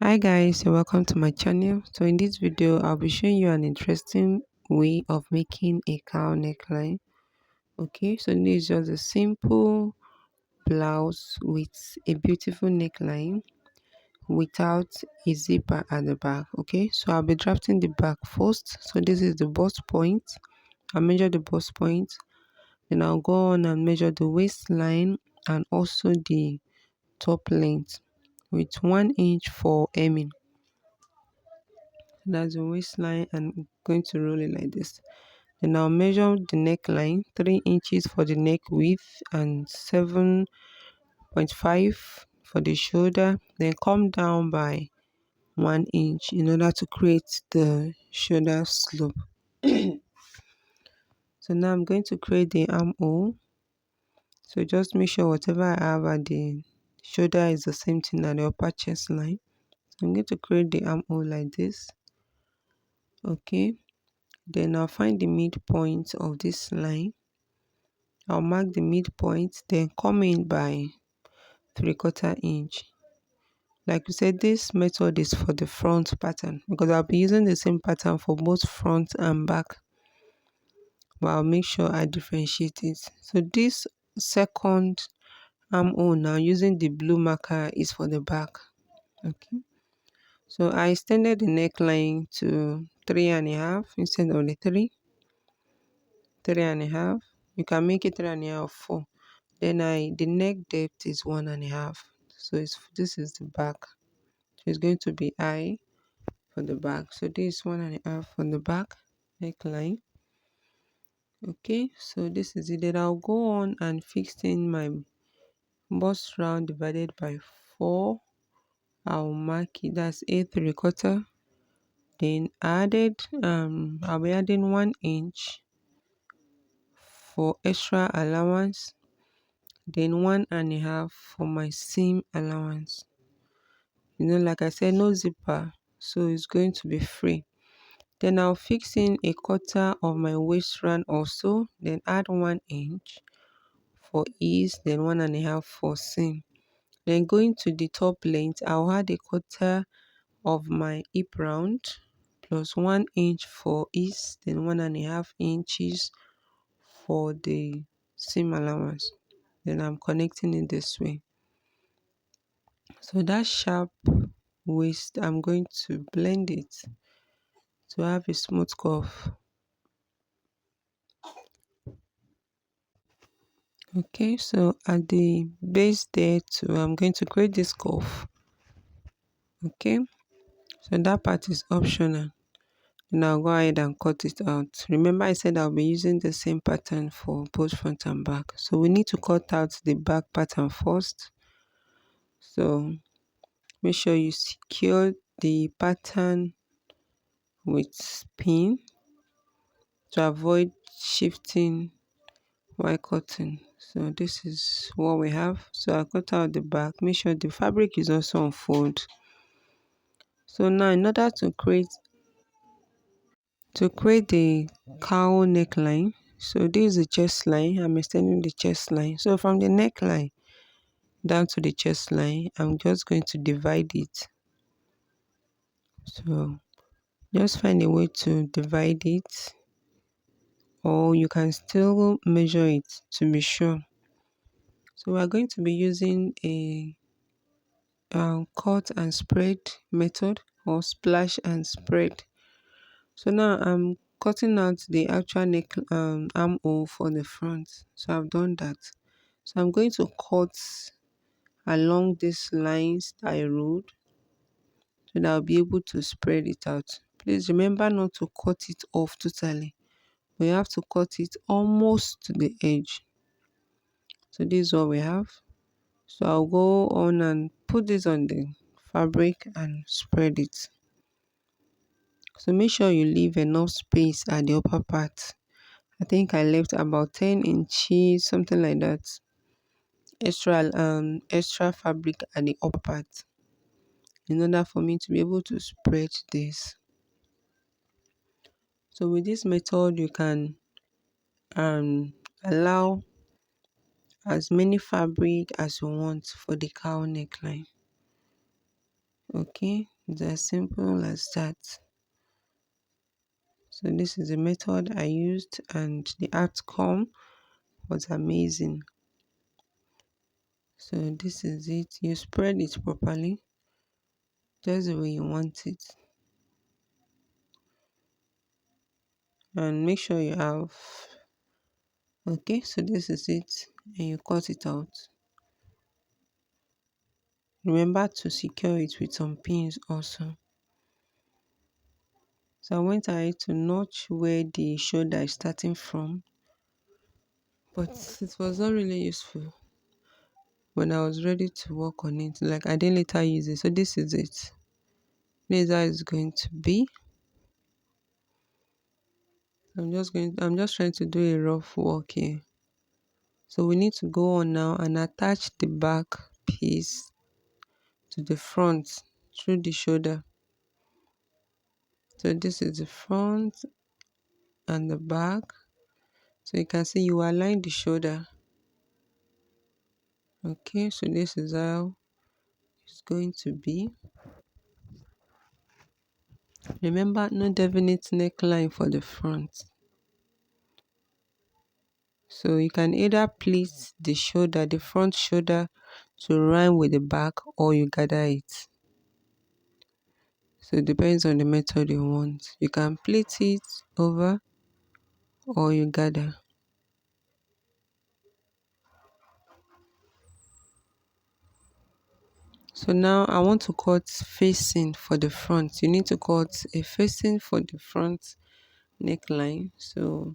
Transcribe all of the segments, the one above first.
Hi guys, you're welcome to my channel. So in this video I'll be showing you an interesting way of making a cowl neckline. Okay, so this is just a simple blouse with a beautiful neckline without a zipper at the back. Okay, so I'll be drafting the back first. So this is the bust point. I'll measure the bust point, then I'll go on and measure the waistline and also the top length with 1 inch for hemming. That's the waistline, and I'm going to roll it like this. Then I'll measure the neckline, 3 inches for the neck width and 7.5 for the shoulder. Then come down by 1 inch in order to create the shoulder slope. So now I'm going to create the armhole. So just make sure whatever I have at the shoulder is the same thing at the upper chest line. So I'm going to create the armhole like this. Okay. Then I'll find the midpoint of this line. I'll mark the midpoint, then come in by 3/4 inch. Like we said, this method is for the front pattern because I'll be using the same pattern for both front and back, but I'll make sure I differentiate it. So this second armhole now using the blue marker is for the back. Okay, so I extended the neckline to 3.5 instead of the 3.5. You can make it 3.5 4. Then the neck depth is 1.5. So this is the back. So it's going to be I for the back. So this is 1.5 for the back neckline. Okay, so this is it. Then I'll go on and fix in my bust round divided by 4. I'll mark it, that's 8 3/4. Then I'll be adding 1 inch for extra allowance, then 1.5 for my seam allowance. Like I said, no zipper, so it's going to be free. Then I'll fix in 1/4 of my waist round also, then add 1 inch for ease, then 1.5 for seam. Then going to the top length, I'll add 1/4 of my hip round plus 1 inch for ease, then 1.5 inches for the seam allowance. Then I'm connecting it this way. So that sharp waist, I'm going to blend it to have a smooth curve. Okay, so at the base there too, I'm going to create this curve. Okay, so that part is optional. And I'll go ahead and cut it out. Remember I said I'll be using the same pattern for both front and back. So we need to cut out the back pattern first. So make sure you secure the pattern with pin to avoid shifting while cutting. So this is what we have. So I cut out the back. Make sure the fabric is also unfold. So now in order to create the cowl neckline, so this is the chest line. I'm extending the chest line. So from the neckline down to the chest line, I'm just going to divide it. So just find a way to divide it, or you can still measure it to be sure. So we are going to be using a cut and spread method, or splash and spread. So now I'm cutting out the actual neck armhole for the front. So I've done that. So I'm going to cut along these lines that I wrote so that I'll be able to spread it out. Please remember not to cut it off totally. We have to cut it almost to the edge. So this is what we have. So I'll go on and put this on the fabric and spread it. So make sure you leave enough space at the upper part. I think I left about 10 inches, something like that. Extra fabric at the upper part in order for me to be able to spread this. So with this method, you can allow as many fabric as you want for the cowl neckline. Okay, it's as simple as that. So this is the method I used and the outcome was amazing. So this is it. You spread it properly, just the way you want it. And make sure you have, okay, so this is it. And you cut it out. Remember to secure it with some pins also. So I went ahead to notch where the shoulder is starting from, but it was not really useful when I was ready to work on it. Like I didn't later use it. So this is it. This is how it's going to be. I'm just trying to do a rough work here. So we need to go on now and attach the back piece to the front through the shoulder. So this is the front and the back. So you can see you align the shoulder. Okay, so this is how it's going to be. Remember, no definite neckline for the front. So you can either pleat the shoulder, the front shoulder, to rhyme with the back, or you gather it. So it depends on the method you want. You can pleat it over or you gather. So now I want to cut facing for the front. You need to cut a facing for the front neckline. So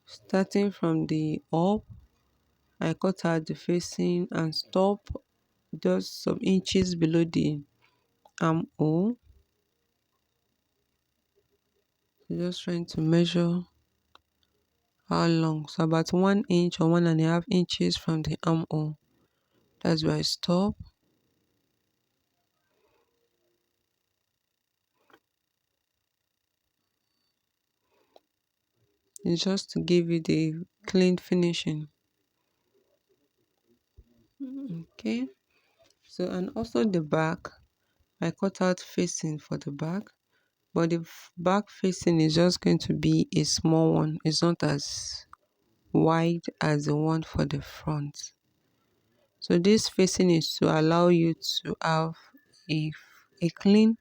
starting from the up, I cut out the facing and stop just some inches below the armhole. Just trying to measure how long. So about 1 inch or 1.5 inches from the armhole. That's where I stop. It's just to give you the clean finishing. Okay. So and also the back, I cut out facing for the back, but the back facing is just going to be a small one. It's not as wide as the one for the front. So this facing is to allow you to have a, a clean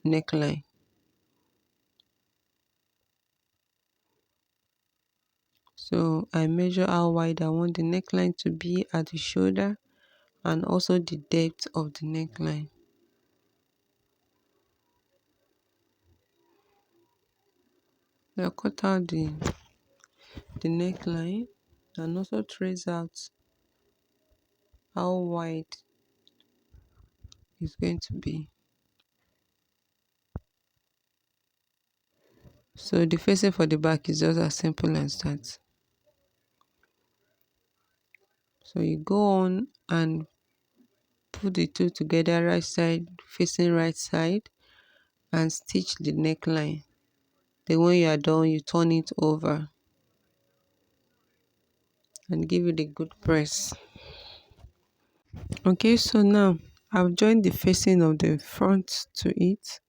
neckline. So I measure how wide I want the neckline to be at the shoulder and also the depth of the neckline. I cut out the neckline and also trace out how wide it's going to be. So the facing for the back is just as simple as that. So you go on and put the two together, right side facing right side, and stitch the neckline. Then when you are done, you turn it over and give it a good press. Okay, so now I've joined the facing of the front to it.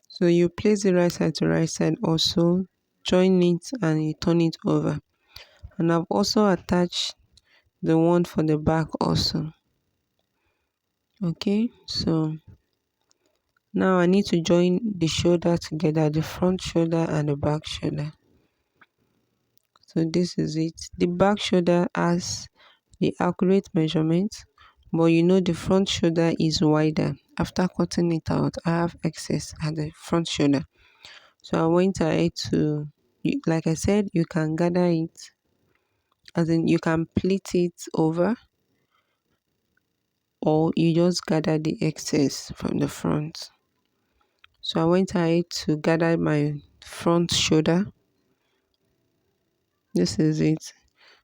So you place the right side to right side also, join it and you turn it over. And I've also attached the one for the back also. Okay, so now I need to join the shoulder together, the front shoulder and the back shoulder. So this is it. The back shoulder has the accurate measurement, but you know the front shoulder is wider. After cutting it out, I have excess at the front shoulder. So I went ahead to, like I said, you can gather it, as in you can pleat it over, or you just gather the excess from the front. So I went ahead to gather my front shoulder. This is it.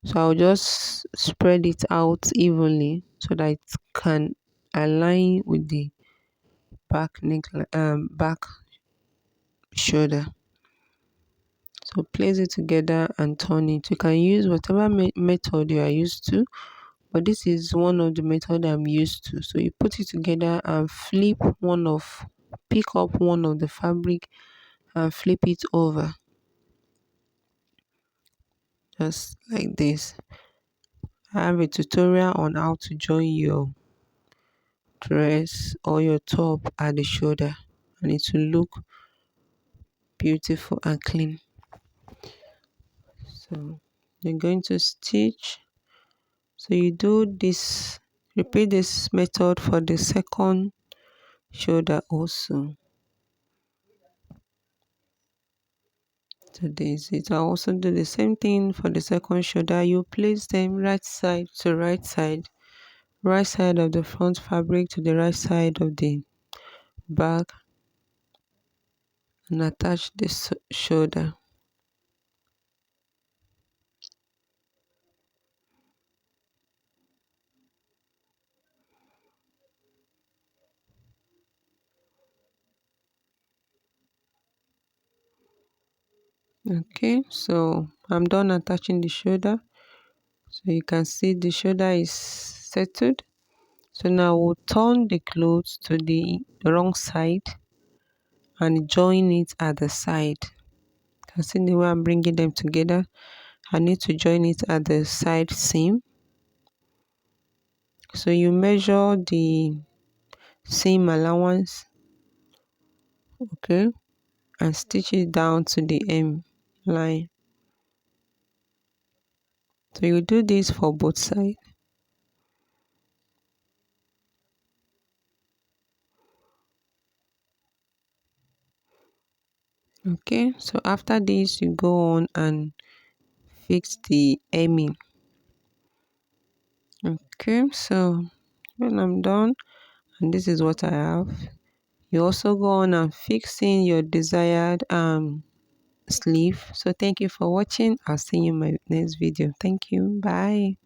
So I'll just spread it out evenly so that it can align with the back shoulder. So place it together and turn it. You can use whatever method you are used to, but this is one of the method I'm used to. So you put it together and pick up one of the fabric and flip it over, just like this. I have a tutorial on how to join your dress or your top at the shoulder, and it will look beautiful and clean. So you're going to stitch. So you do this, repeat this method for the second shoulder also. So this it. I'll also do the same thing for the second shoulder. You place them right side to right side of the front fabric to the right side of the back, and attach this shoulder. Okay, so I'm done attaching the shoulder. So you can see the shoulder is settled. So now we'll turn the clothes to the wrong side and join it at the side. You can see the way I'm bringing them together. I need to join it at the side seam. So you measure the seam allowance, okay, and stitch it down to the hem line. So you do this for both sides. Okay, so after this you go on and fix the hemming. Okay, so when I'm done, and this is what I have, you also go on and fix in your desired sleeve. So thank you for watching. I'll see you in my next video. Thank you. Bye.